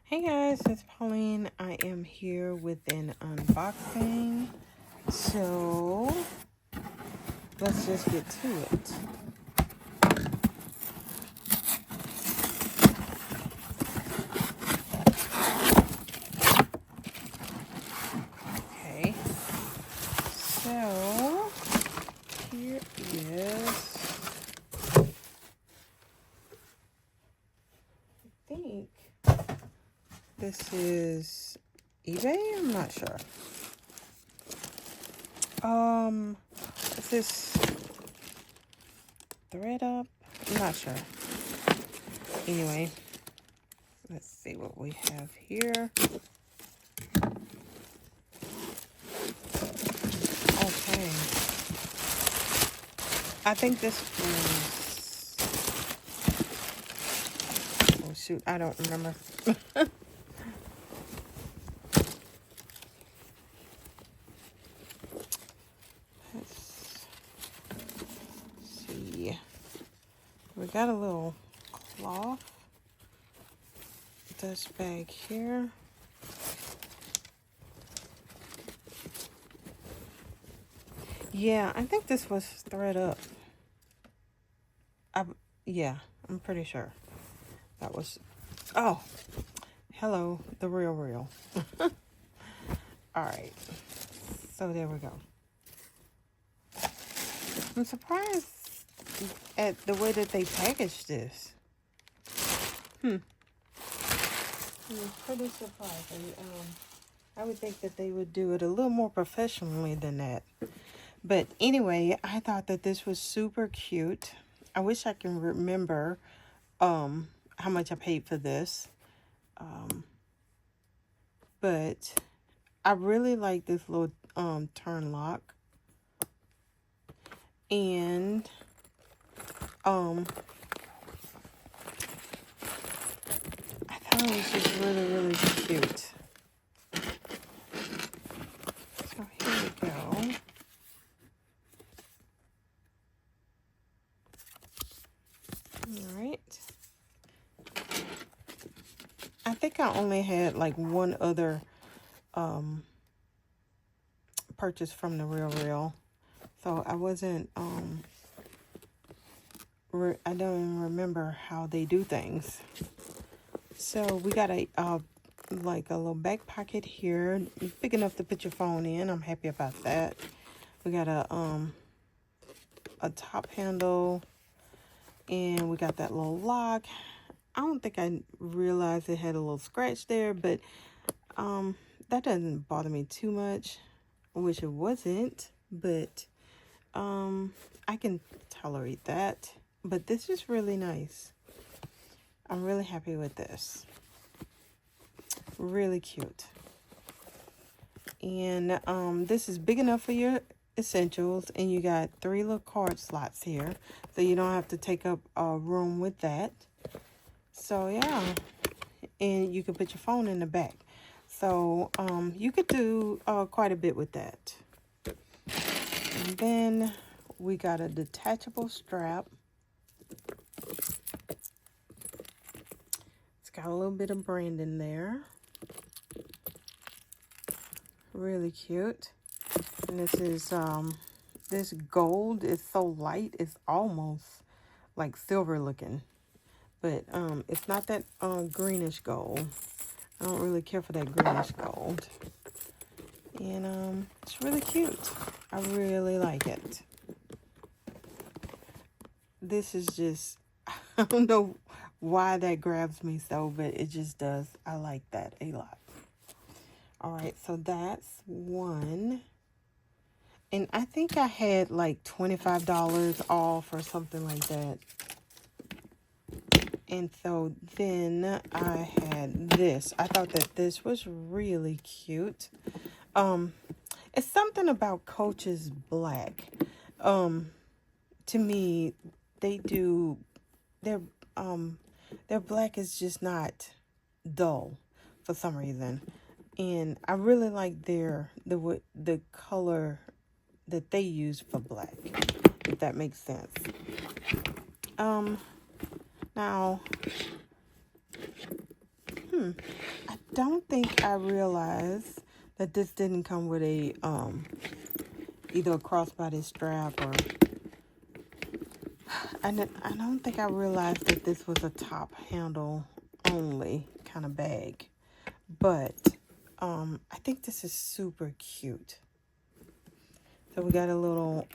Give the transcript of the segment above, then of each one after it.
Hey guys, it's Pauline. I am here with an unboxing. So let's just get to it. Okay, so here is, I think this is eBay. I'm not sure. Is this thread up? I'm not sure. Anyway, let's see what we have here. Okay. I think this was, oh shoot, I don't remember. Let's see. We got a little cloth dust bag here. Yeah, I think this was thread up. Yeah, I'm pretty sure that was. Oh, hello, the real. All right, so there we go. I'm surprised at the way that they packaged this. I'm pretty surprised. I would think that they would do it a little more professionally than that. But anyway, I thought that this was super cute. I wish I can remember how much I paid for this. But I really like this little turn lock. And I thought it was just really cute. So here we go. All right. I think I only had like one other purchase from the Real. So I wasn't I don't even remember how they do things. So we got a like a little back pocket here, big enough to put your phone in. I'm happy about that. We got a top handle, and we got that little lock. I don't think I realized it had a little scratch there, but that doesn't bother me too much. I wish it wasn't, but I can tolerate that. But this is really nice. I'm really happy with this. Really cute. And this is big enough for your essentials, and you got 3 little card slots here, so you don't have to take up room with that. So yeah, and you can put your phone in the back. So you could do quite a bit with that. And then we got a detachable strap. It's got a little bit of branding there. Really cute. And this is this gold is so light, it's almost like silver looking. But it's not that greenish gold. I don't really care for that greenish gold. And it's really cute. I really like it. This is just, I don't know why that grabs me so, but it just does. I like that a lot. All right, so that's one. And I think I had like $25 off or something like that. And so then I had this. I thought that this was really cute. It's something about Coach's black. To me, they do their black is just not dull for some reason. And I really like the color that they use for black, if that makes sense. Now, I don't think I realized that this didn't come with a either a crossbody strap or I don't think I realized that this was a top handle only kind of bag. But I think this is super cute. So we got a little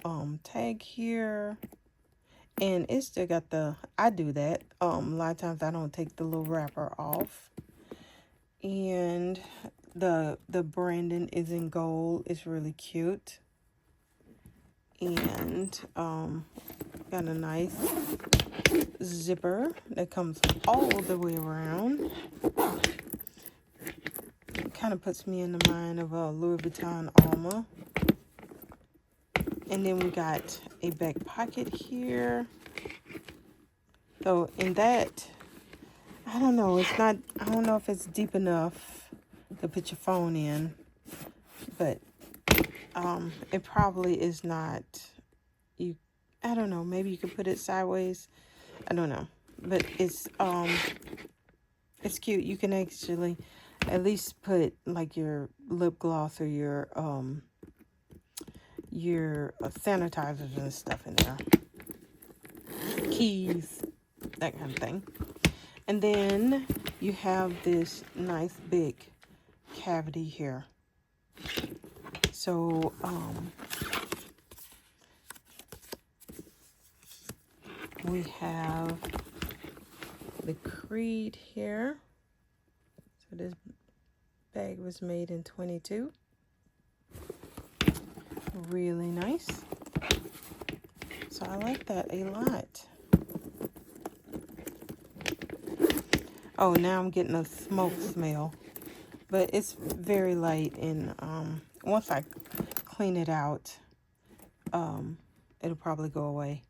tag here. And it's still got the, I do that. A lot of times I don't take the little wrapper off. And the branding is in gold. It's really cute. And got a nice zipper that comes all the way around. It kind of puts me in the mind of a Louis Vuitton Alma. And then we got a back pocket here. So in that, I don't know, it's not, I don't know if it's deep enough to put your phone in, but it probably is not, I don't know, maybe you could put it sideways, I don't know, but it's cute. You can actually at least put like your lip gloss or your sanitizers and stuff in there, keys, that kind of thing. And then you have this nice big cavity here. So we have the Creed here. So this bag was made in 22. Really nice. So I like that a lot. Oh, now I'm getting a smoke smell. But it's very light, and once I clean it out, it'll probably go away.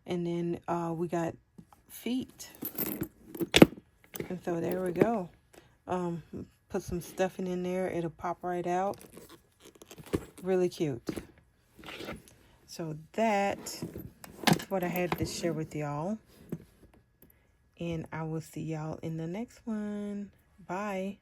And then we got feet. And so there we go. Put some stuffing in there. It'll pop right out. Really cute. So that's what I had to share with y'all. And I will see y'all in the next one. Bye.